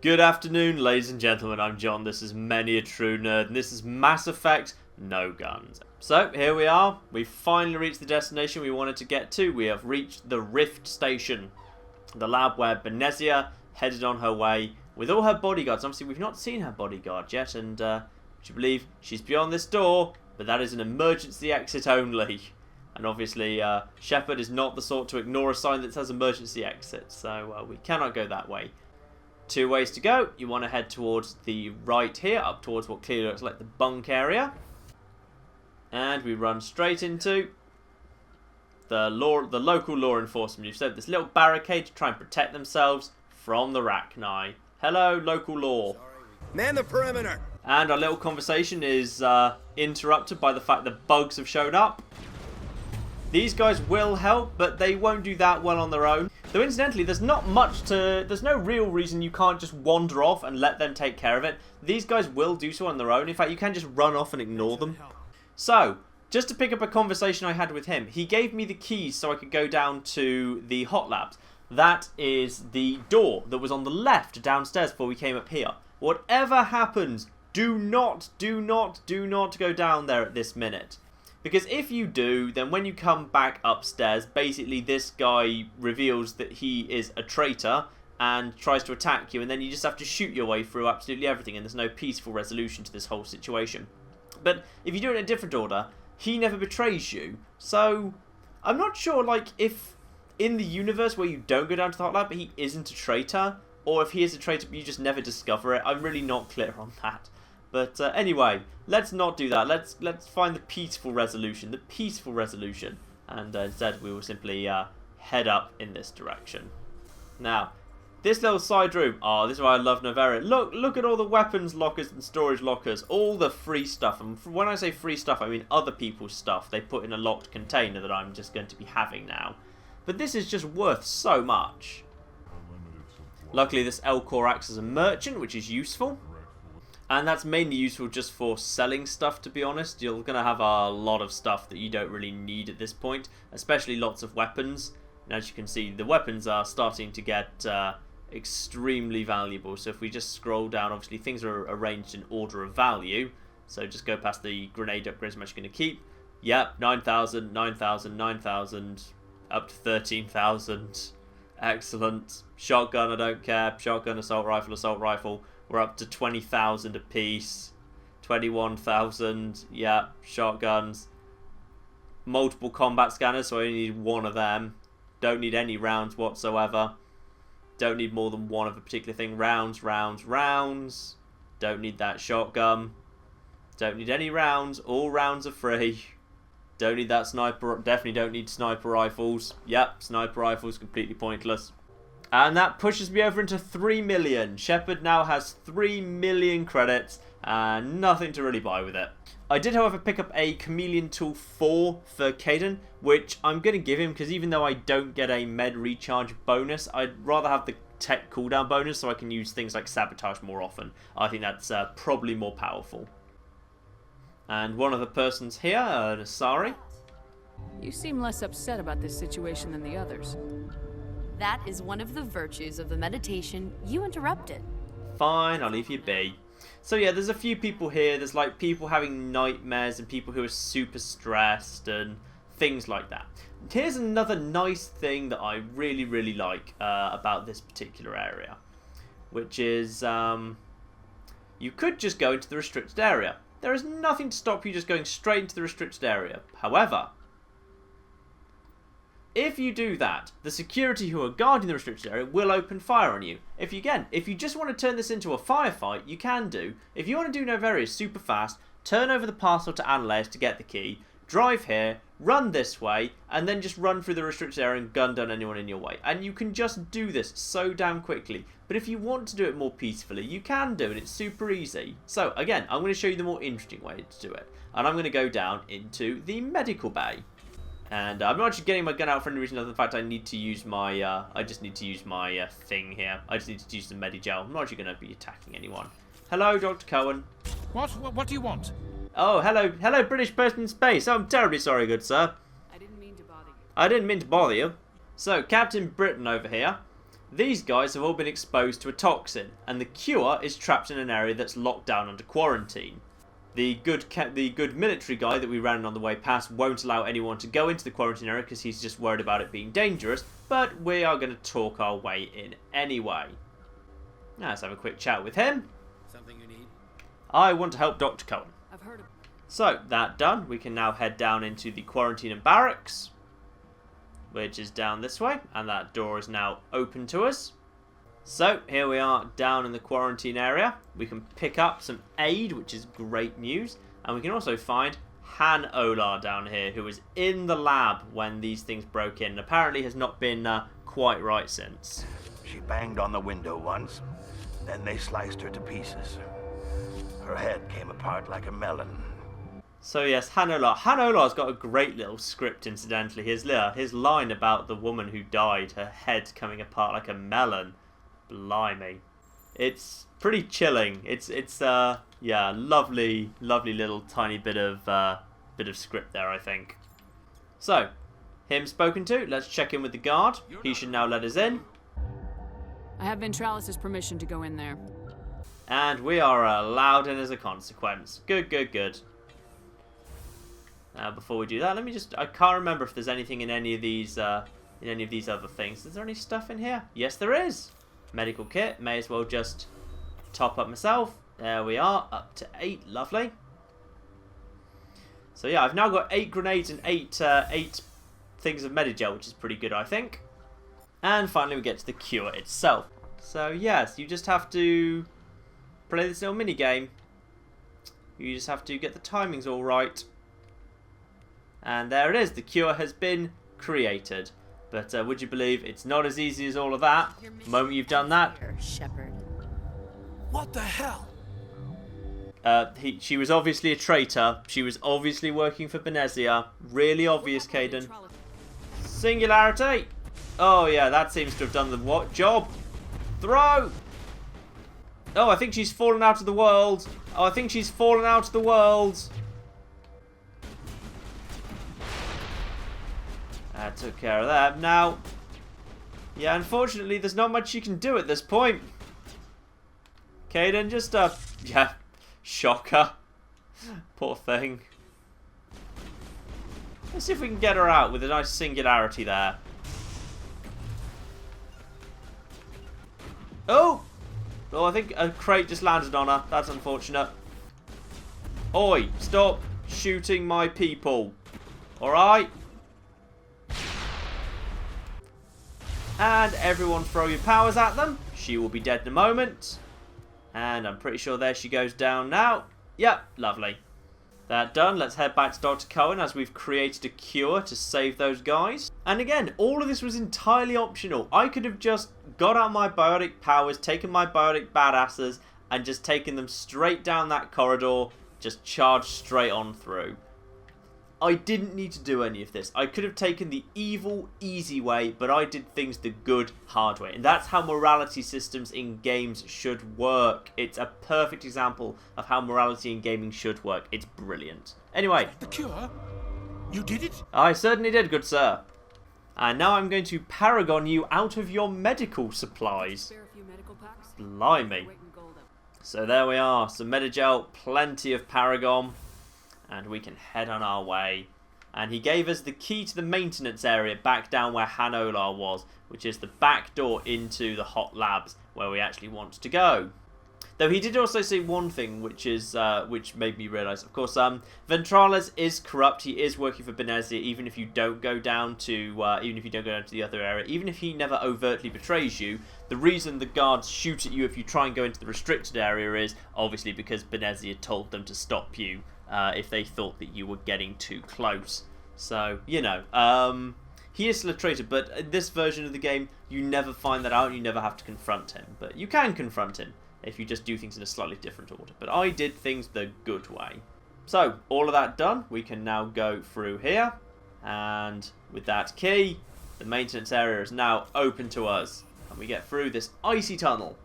Good afternoon, ladies and gentlemen. I'm John. This is Many a True Nerd, and this is Mass Effect No Guns. So, here we are. We've finally reached the destination we wanted to get to. We have reached the Rift Station, the lab where Benezia headed on her way with all her bodyguards. Obviously, we've not seen her bodyguard yet, and would you believe she's beyond this door, but that is an emergency exit only. And obviously, Shepard is not the sort to ignore a sign that says emergency exit, so we cannot go that way. Two ways to go. You want to head towards the right here, up towards what clearly looks like the bunk area. And we run straight into the local law enforcement. You've set up this little barricade to try and protect themselves from the Rachni. Hello, local law. Man the perimeter. And our little conversation is interrupted by the fact that bugs have showed up. These guys will help, but they won't do that well on their own. Though incidentally, there's no real reason you can't just wander off and let them take care of it. These guys will do so on their own. In fact, you can just run off and ignore them. So, just to pick up a conversation I had with him, he gave me the keys so I could go down to the hot labs. That is the door that was on the left downstairs before we came up here. Whatever happens, do not go down there at this minute. Because if you do, then when you come back upstairs, basically this guy reveals that he is a traitor and tries to attack you, and then you just have to shoot your way through absolutely everything, and there's no peaceful resolution to this whole situation. But if you do it in a different order, he never betrays you. So I'm not sure, like, if in the universe where you don't go down to the hot lab, he isn't a traitor, or if he is a traitor but you just never discover it. I'm really not clear on that. But anyway, let's not do that. Let's find the peaceful resolution. And instead we will simply head up in this direction. Now, this little side room. Oh, this is why I love Noveria. Look at all the weapons lockers and storage lockers. All the free stuff. And when I say free stuff, I mean other people's stuff they put in a locked container that I'm just going to be having now. But this is just worth so much. Luckily, this L-Core acts as a merchant, which is useful. And that's mainly useful just for selling stuff, to be honest. You're going to have a lot of stuff that you don't really need at this point, especially lots of weapons. And as you can see, the weapons are starting to get extremely valuable. So if we just scroll down, obviously things are arranged in order of value. So just go past the grenade upgrades, how much you're going to keep. Yep, 9,000, 9,000, 9,000, up to 13,000. Excellent. Shotgun, I don't care. Shotgun, assault rifle. We're up to 20,000 a piece. 21,000. Yeah, shotguns. Multiple combat scanners, so I only need one of them. Don't need any rounds whatsoever. Don't need more than one of a particular thing. Rounds. Don't need that shotgun. Don't need any rounds. All rounds are free. Don't need that sniper. Definitely don't need sniper rifles. Yep, sniper rifles completely pointless. And that pushes me over into 3 million. Shepard now has 3 million credits and nothing to really buy with it. I did, however, pick up a Chameleon Tool 4 for Caden, which I'm going to give him because even though I don't get a med recharge bonus, I'd rather have the tech cooldown bonus so I can use things like sabotage more often. I think that's probably more powerful. And one of the persons here, Nasari. You seem less upset about this situation than the others. That is one of the virtues of the meditation you interrupted. Fine, I'll leave you be. So yeah, there's a few people here. There's like people having nightmares and people who are super stressed and things like that. Here's another nice thing that I really like about this particular area, which is you could just go into the restricted area. There is nothing to stop you just going straight into the restricted area. However, if you do that, the security who are guarding the restricted area will open fire on you. If you just want to turn this into a firefight, you can do. If you want to do Noveria super fast, turn over the parcel to Analyst to get the key, drive here, run this way, and then just run through the restricted area and gun down anyone in your way. And you can just do this so damn quickly. But if you want to do it more peacefully, you can do it. It's super easy. So again, I'm going to show you the more interesting way to do it. And I'm going to go down into the medical bay. And I'm not actually getting my gun out for any reason other than the fact I need to use my, I just need to use my thing here. I just need to use the Medigel. I'm not actually going to be attacking anyone. Hello, Dr. Cohen. What do you want? Oh, hello, British person in space. Oh, I'm terribly sorry, good sir. I didn't mean to bother you. I didn't mean to bother you. So, Captain Britain over here These guys have all been exposed to a toxin, and the cure is trapped in an area that's locked down under quarantine. The good military guy that we ran on the way past won't allow anyone to go into the quarantine area because he's just worried about it being dangerous, but we are going to talk our way in anyway. Now let's have a quick chat with him. Something you need? I want to help Dr. Cohen. I've heard of... So, that done, we can now head down into the quarantine and barracks, which is down this way, and that door is now open to us. So, here we are down in the quarantine area. We can pick up some aid, which is great news, and we can also find Han Olar down here, who was in the lab when these things broke in, and apparently has not been quite right since. She banged on the window once, then they sliced her to pieces. Her head came apart like a melon. So yes, Han Olar. Han Olar's got a great little script, incidentally. His line about the woman who died, her head coming apart like a melon. Blimey. It's pretty chilling. It's yeah, lovely little tiny bit of script there, I think. So, him spoken to. Let's check in with the guard. He should now let us in. I have Ventralis' permission to go in there. And we are allowed in as a consequence. Good. Before we do that, let me just... I can't remember if there's anything in any of these other things. Is there any stuff in here? Yes, there is. Medical kit. May as well just top up myself. There we are. Up to 8. Lovely. So yeah, I've now got 8 grenades and 8 things of Medigel, which is pretty good, I think. And finally we get to the cure itself. So yes, you just have to play this little mini game. You just have to get the timings all right. And there it is. The cure has been created. But would you believe it's not as easy as all of that? The moment you've done that... Shepherd. What the hell? She was obviously a traitor. She was obviously working for Benezia. Really obvious, Caden. Singularity! Oh yeah, that seems to have done the what job? Throw! Oh, I think she's fallen out of the world. That took care of that. Now, yeah, unfortunately, there's not much you can do at this point. Caden, just, yeah, shocker. Poor thing. Let's see if we can get her out with a nice singularity there. Oh! Oh, I think a crate just landed on her. That's unfortunate. Oi, stop shooting my people. Alright? And everyone throw your powers at them. She will be dead in a moment. And I'm pretty sure there she goes down now. Yep, lovely. That done, let's head back to Dr. Cohen as we've created a cure to save those guys. And again, all of this was entirely optional. I could have just got out my biotic powers, taken my biotic badasses, and just taken them straight down that corridor, just charged straight on through. I didn't need to do any of this. I could have taken the evil, easy way, but I did things the good, hard way. And that's how morality systems in games should work. It's a perfect example of how morality in gaming should work. It's brilliant. Anyway. The cure? You did it? I certainly did, good sir. And now I'm going to paragon you out of your medical supplies. Spare a few medical packs? Blimey. So there we are. Some Medigel, plenty of paragon. And we can head on our way. And he gave us the key to the maintenance area back down where Han Olar was, which is the back door into the hot labs where we actually want to go. Though he did also say one thing, which made me realise. Of course, Ventralis is corrupt. He is working for Benezia, even if you don't go down to the other area, even if he never overtly betrays you. The reason the guards shoot at you if you try and go into the restricted area is obviously because Benezia told them to stop you. If they thought that you were getting too close. So, you know, he is still a traitor, but in this version of the game, you never find that out, you never have to confront him. But you can confront him if you just do things in a slightly different order. But I did things the good way. So, all of that done, we can now go through here. And with that key, the maintenance area is now open to us. And we get through this icy tunnel.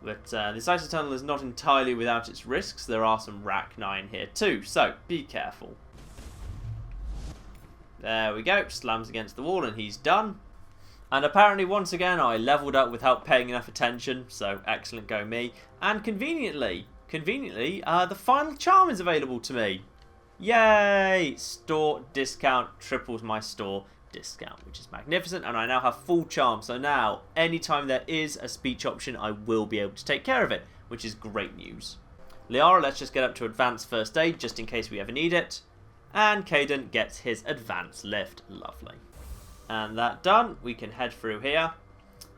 But this icy tunnel is not entirely without its risks. There are some Rachni in here too, so be careful. There we go. Slams against the wall and he's done. And apparently, once again, I leveled up without paying enough attention, so excellent go me. And conveniently, the final charm is available to me. Yay! Store discount triples my store discount, which is magnificent, and I now have full charm, so now, anytime there is a speech option, I will be able to take care of it, which is great news. Liara, let's just get up to advanced first aid, just in case we ever need it. And Caden gets his advanced lift. Lovely. And that done, we can head through here.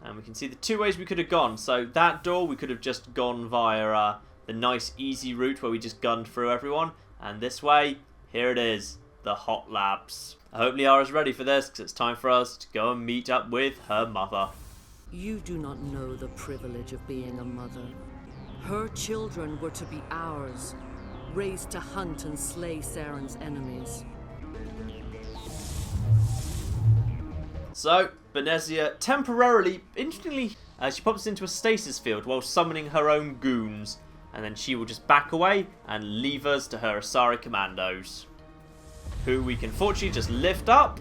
And we can see the two ways we could have gone. So that door, we could have just gone via the nice easy route where we just gunned through everyone. And this way, here it is, the hot labs. I hope Liara's ready for this, because it's time for us to go and meet up with her mother. You do not know the privilege of being a mother. Her children were to be ours, raised to hunt and slay Saren's enemies. So, Benezia temporarily, interestingly, she pops into a stasis field while summoning her own goons. And then she will just back away and leave us to her Asari commandos, who we can fortunately just lift up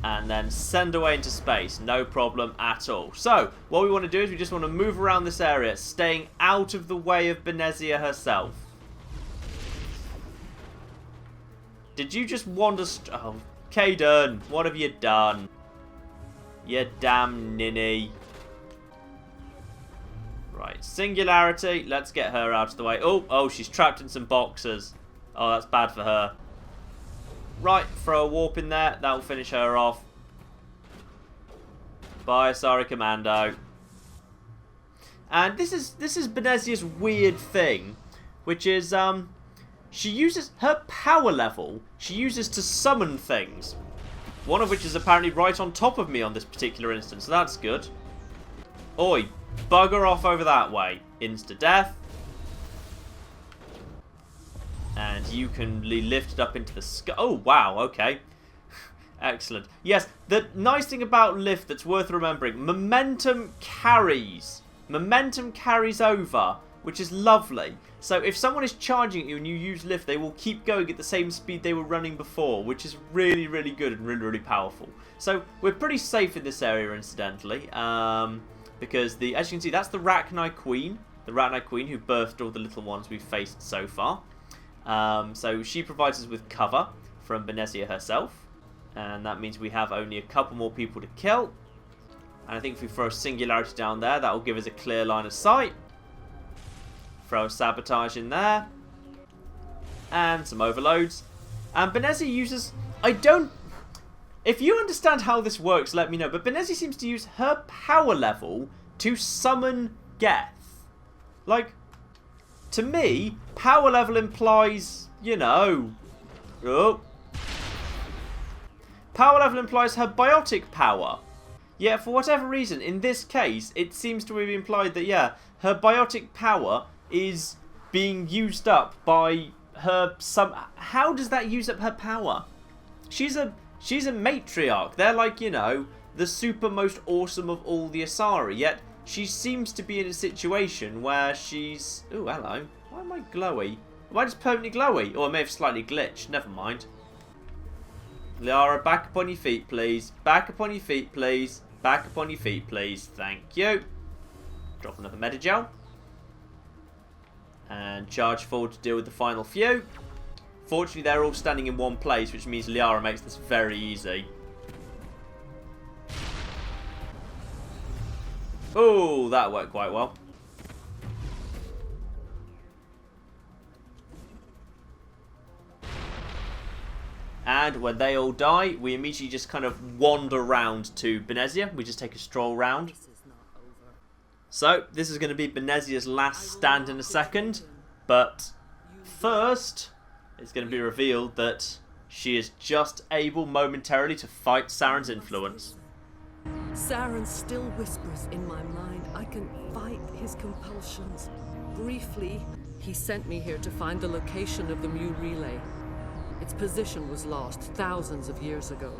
and then send away into space. No problem at all. So, what we want to do is we just want to move around this area, staying out of the way of Benezia herself. Did you just wander... Oh, Caden, what have you done? You damn ninny. Right, Singularity. Let's get her out of the way. Oh, she's trapped in some boxes. Oh, that's bad for her. Right, throw a warp in there. That will finish her off. Bye, Asari Commando. And this is Benezia's weird thing, which is she uses her power level. She uses to summon things. One of which is apparently right on top of me on this particular instance. So that's good. Oi, bugger off over that way. Insta death. And you can be lifted up into the sky. Oh, wow, okay. Excellent. Yes, the nice thing about lift that's worth remembering, momentum carries. Momentum carries over, which is lovely. So if someone is charging at you and you use lift, they will keep going at the same speed they were running before, which is really, really good and really, really powerful. So we're pretty safe in this area, incidentally, because as you can see, that's the Rachni Queen. The Rachni Queen who birthed all the little ones we've faced so far. So she provides us with cover from Benezia herself. And that means we have only a couple more people to kill. And I think if we throw a Singularity down there, that will give us a clear line of sight. Throw a Sabotage in there. And some Overloads. And Benezia uses... If you understand how this works, let me know. But Benezia seems to use her power level to summon Geth. Like... To me, power level implies, you know... Oh. Power level implies her biotic power. Yet, for whatever reason, in this case, it seems to have implied that, yeah, her biotic power is being used up by her... How does that use up her power? She's a matriarch. They're like, you know, the super most awesome of all the Asari. Yet, she seems to be in a situation where she's... Ooh, hello. Why am I glowy? Am I just permanently glowy? Or I may have slightly glitched. Never mind. Liara, back upon your feet, please. Back upon your feet, please. Back upon your feet, please. Thank you. Drop another Medigel. And charge forward to deal with the final few. Fortunately, they're all standing in one place, which means Liara makes this very easy. Oh, that worked quite well. And when they all die, we immediately just kind of wander round to Benezia. We just take a stroll round. So, this is going to be Benezia's last stand in a second. But first, it's going to be revealed that she is just able momentarily to fight Saren's influence. Saren still whispers in my mind. I can fight his compulsions. Briefly, he sent me here to find the location of the Mu relay. Its position was lost thousands of years ago.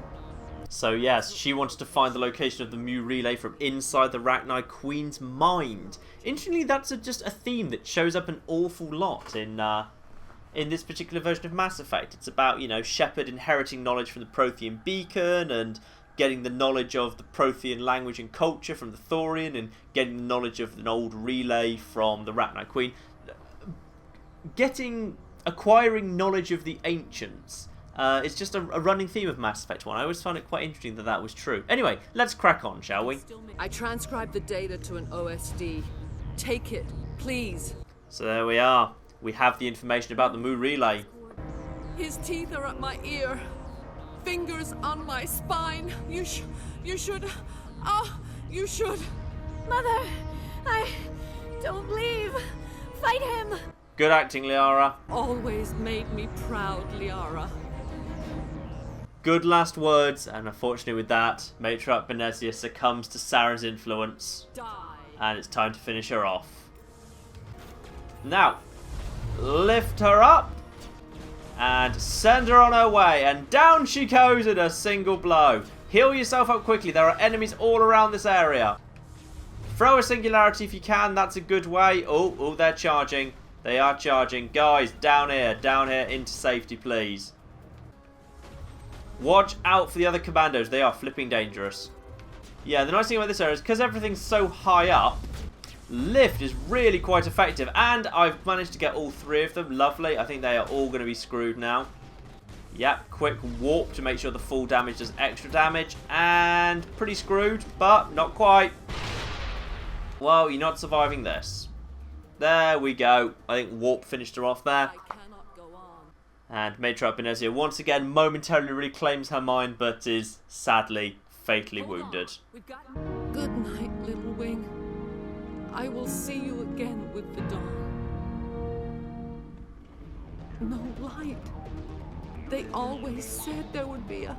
So yes, she wanted to find the location of the Mu relay from inside the Rachni Queen's mind. Interestingly, that's just a theme that shows up an awful lot in this particular version of Mass Effect. It's about, you know, Shepard inheriting knowledge from the Prothean beacon and getting the knowledge of the Prothean language and culture from the Thorian, and getting the knowledge of an old relay from the Rachni Queen. Acquiring knowledge of the ancients. It's just a running theme of Mass Effect 1. I always found it quite interesting that that was true. Anyway, let's crack on, shall we? I transcribed the data to an OSD. Take it, please. So there we are. We have the information about the Mu relay. His teeth are at my ear. Fingers on my spine. You should. You should. Mother, don't leave. Fight him. Good acting, Liara. Always made me proud, Liara. Good last words, and unfortunately with that, Matriarch Benezia succumbs to Saren's influence. Die. And it's time to finish her off. Now, lift her up and send her on her way, and down she goes in a single blow. Heal yourself up quickly, there are enemies all around this area. Throw a singularity if you can, that's a good way. Oh, they're charging. They are charging. Guys, down here into safety, please. Watch out for the other commandos, they are flipping dangerous. Yeah, the nice thing about this area is because everything's so high up, lift is really quite effective, and I've managed to get all three of them. Lovely. I think they are all going to be screwed now. Yep, quick warp to make sure the full damage does extra damage, and pretty screwed, but not quite. Well, you're not surviving this. There we go. I think warp finished her off there. I cannot go on. And Matriarch Benezia once again momentarily reclaims her mind, but is sadly fatally wounded. We've got... Good night, little wing. I will see you again with the dawn. No light. They always said there would be a...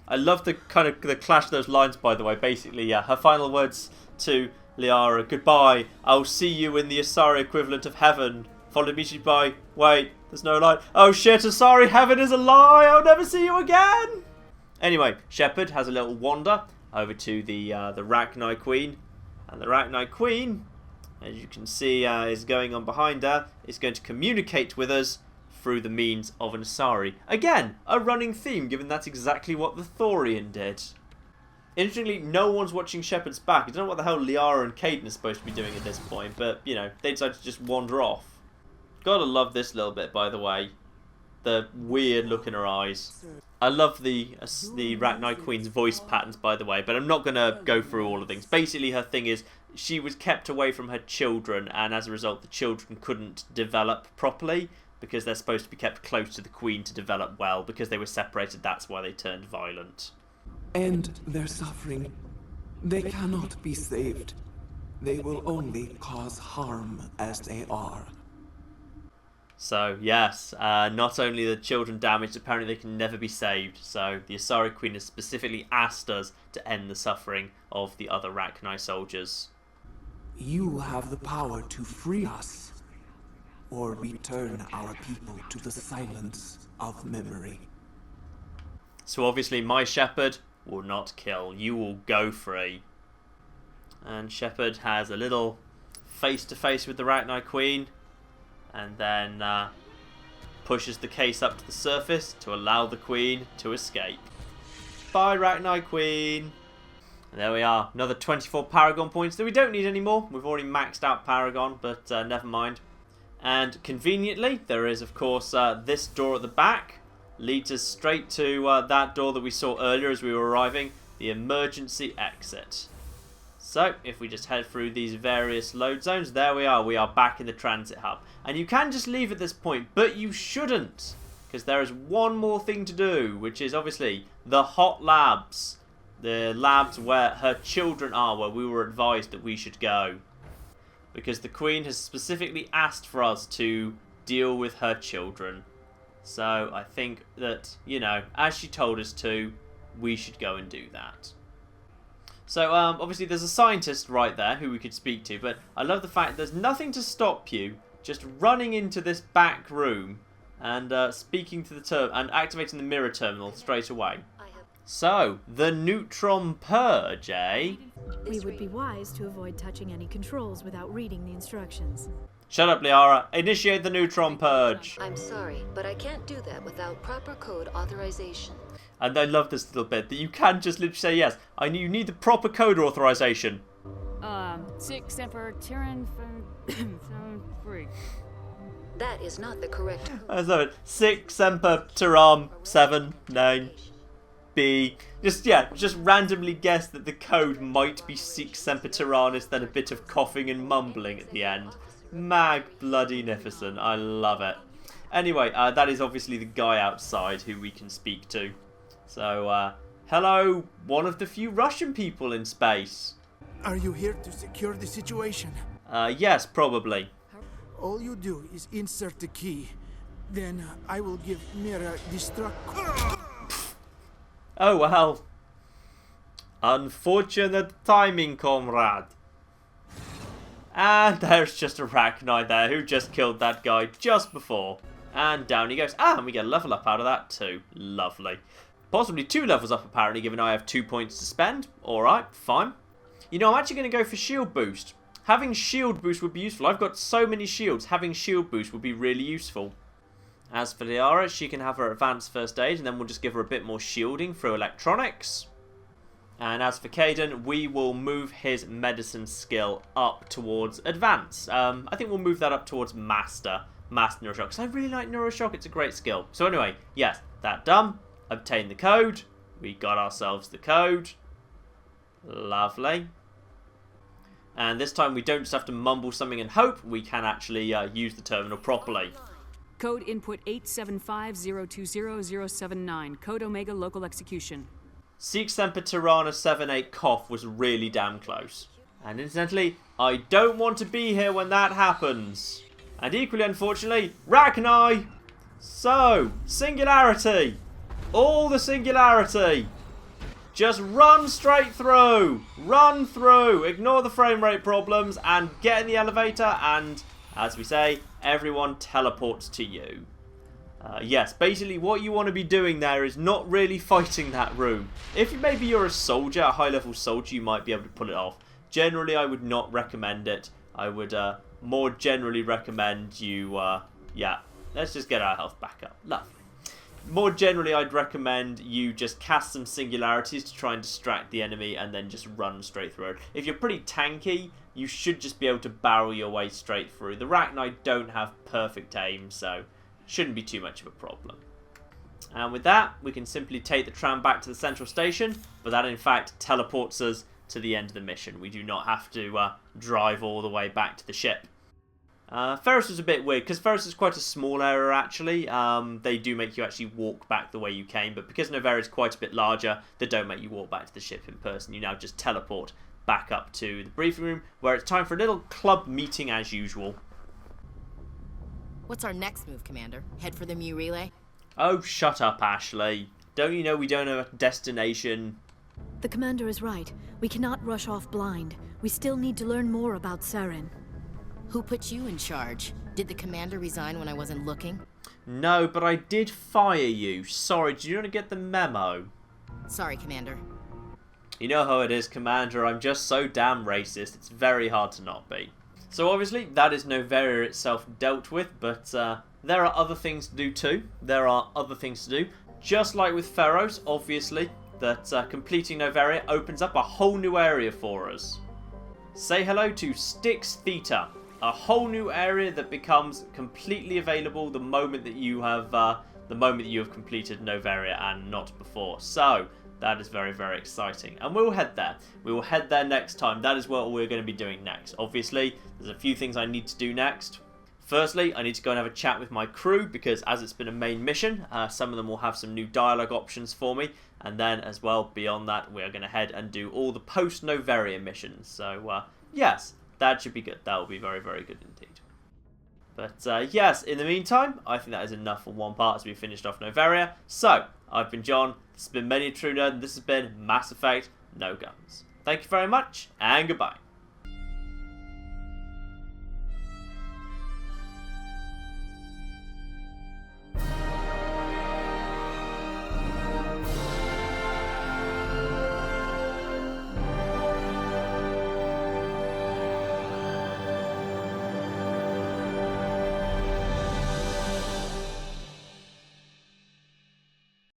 I love the kind of the clash of those lines, by the way. Basically, yeah, her final words to Liara: goodbye, I'll see you in the Asari equivalent of heaven. Followed immediately by, wait, there's no light. Oh shit, Asari heaven is a lie, I'll never see you again. Anyway, Shepard has a little wander over to the Rachni Queen. And the Rachni Queen, as you can see, is going on behind her, is going to communicate with us through the means of an Asari. Again, a running theme, given that's exactly what the Thorian did. Interestingly, no one's watching Shepard's back. I don't know what the hell Liara and Caden are supposed to be doing at this point, but, you know, they decided to just wander off. Gotta love this little bit, by the way. The weird look in her eyes. I love the Rachni Queen's voice patterns, by the way, but I'm not going to go through all of things. Basically, her thing is she was kept away from her children, and as a result, the children couldn't develop properly because they're supposed to be kept close to the Queen to develop well. Because they were separated, that's why they turned violent. End their suffering. They cannot be saved. They will only cause harm as they are. So, yes, not only the children damaged, apparently they can never be saved. So, the Asari Queen has specifically asked us to end the suffering of the other Rachni soldiers. You have the power to free us, or return our people to the silence of memory. So, obviously, my Shepard will not kill. You will go free. And Shepard has a little face-to-face with the Rachni Queen, and then pushes the case up to the surface to allow the Queen to escape. Bye, Rachni Queen. And there we are. Another 24 Paragon points that we don't need anymore. We've already maxed out Paragon, but never mind. And conveniently, there is, of course, this door at the back. Leads us straight to that door that we saw earlier as we were arriving. The emergency exit. So, if we just head through these various load zones, there we are. We are back in the transit hub. And you can just leave at this point, but you shouldn't. Because there is one more thing to do, which is obviously the hot labs. The labs where her children are, where we were advised that we should go. Because the Queen has specifically asked for us to deal with her children. So, I think that, you know, as she told us to, we should go and do that. So, obviously there's a scientist right there who we could speak to, but I love the fact there's nothing to stop you just running into this back room and speaking to the and activating the mirror terminal straight away. So, the neutron purge, eh? We would be wise to avoid touching any controls without reading the instructions. Shut up, Liara. Initiate the neutron purge. I'm sorry, but I can't do that without proper code authorization. And I love this little bit that you can just literally say yes. You need the proper code authorization. 6 Emperor Tyrann free. That is not the correct code. I love it. 6 Emperor Tyrann 7 9 B. Just randomly guess that the code might be 6 Semper Tyrannis, then a bit of coughing and mumbling at the end. Mag-bloody-nificent. I love it. Anyway, that is obviously the guy outside who we can speak to. So, hello, one of the few Russian people in space. Are you here to secure the situation? Yes, probably. All you do is insert the key. Then I will give Mira destruct. Oh, well. Unfortunate timing, comrade. And there's just a Rachni there who just killed that guy just before. And down he goes. And we get a level up out of that too. Lovely. Possibly 2 levels up apparently, given I have 2 points to spend. Alright, fine. You know, I'm actually going to go for shield boost. Having shield boost would be useful. I've got so many shields. Having shield boost would be really useful. As for Liara, she can have her advanced first aid, and then we'll just give her a bit more shielding through electronics. And as for Caden, we will move his medicine skill up towards advance. I think we'll move that up towards master neuroshock, because I really like neuroshock. It's a great skill. So anyway, yes, that done. Obtain the code. We got ourselves the code. Lovely. And this time we don't just have to mumble something and hope. We can actually use the terminal properly. Code input 875020079. Code Omega local execution. 6 Semper Tyranna 78 cough was really damn close. And incidentally, I don't want to be here when that happens. And equally unfortunately, Rachni! So, singularity! All the singularity! Just run straight through! Run through! Ignore the frame rate problems and get in the elevator and, as we say, everyone teleports to you. Yes, basically what you want to be doing there is not really fighting that room. If maybe you're a soldier, a high level soldier, you might be able to pull it off. Generally, I would not recommend it. I would more generally recommend you, yeah, let's just get our health back up. Lovely. More generally, I'd recommend you just cast some singularities to try and distract the enemy and then just run straight through it. If you're pretty tanky, you should just be able to barrel your way straight through. The Rachni don't have perfect aim, so shouldn't be too much of a problem. And with that, we can simply take the tram back to the central station, but that in fact teleports us to the end of the mission. We do not have to drive all the way back to the ship. Ferris was a bit weird, because Ferris is quite a small area actually. They do make you actually walk back the way you came, but because Noveria is quite a bit larger, they don't make you walk back to the ship in person. You now just teleport back up to the briefing room, where it's time for a little club meeting as usual. What's our next move, Commander? Head for the Mu relay? Oh, shut up, Ashley. Don't you know we don't have a destination? The commander is right. We cannot rush off blind. We still need to learn more about Saren. Who put you in charge? Did the commander resign when I wasn't looking? No, but I did fire you. Sorry, did you not get the memo? Sorry, Commander. You know how it is, Commander. I'm just so damn racist. It's very hard to not be. So obviously, that is Noveria itself dealt with, but there are other things to do too. There are other things to do. Just like with Pharaohs, obviously, that completing Noveria opens up a whole new area for us. Say hello to Styx Theta, a whole new area that becomes completely available the moment that you have completed Noveria and not before. So that is very, very exciting. And we'll head there. We will head there next time. That is what we're going to be doing next. Obviously, there's a few things I need to do next. Firstly, I need to go and have a chat with my crew, because as it's been a main mission, some of them will have some new dialogue options for me. And then, as well, beyond that, we are going to head and do all the post-Noveria missions. So, yes, that should be good. That will be very, very good indeed. But, yes, in the meantime, I think that is enough for one part as we finished off Noveria. So, I've been John, this has been Many a True Nerd, and this has been Mass Effect No Guns. Thank you very much, and goodbye.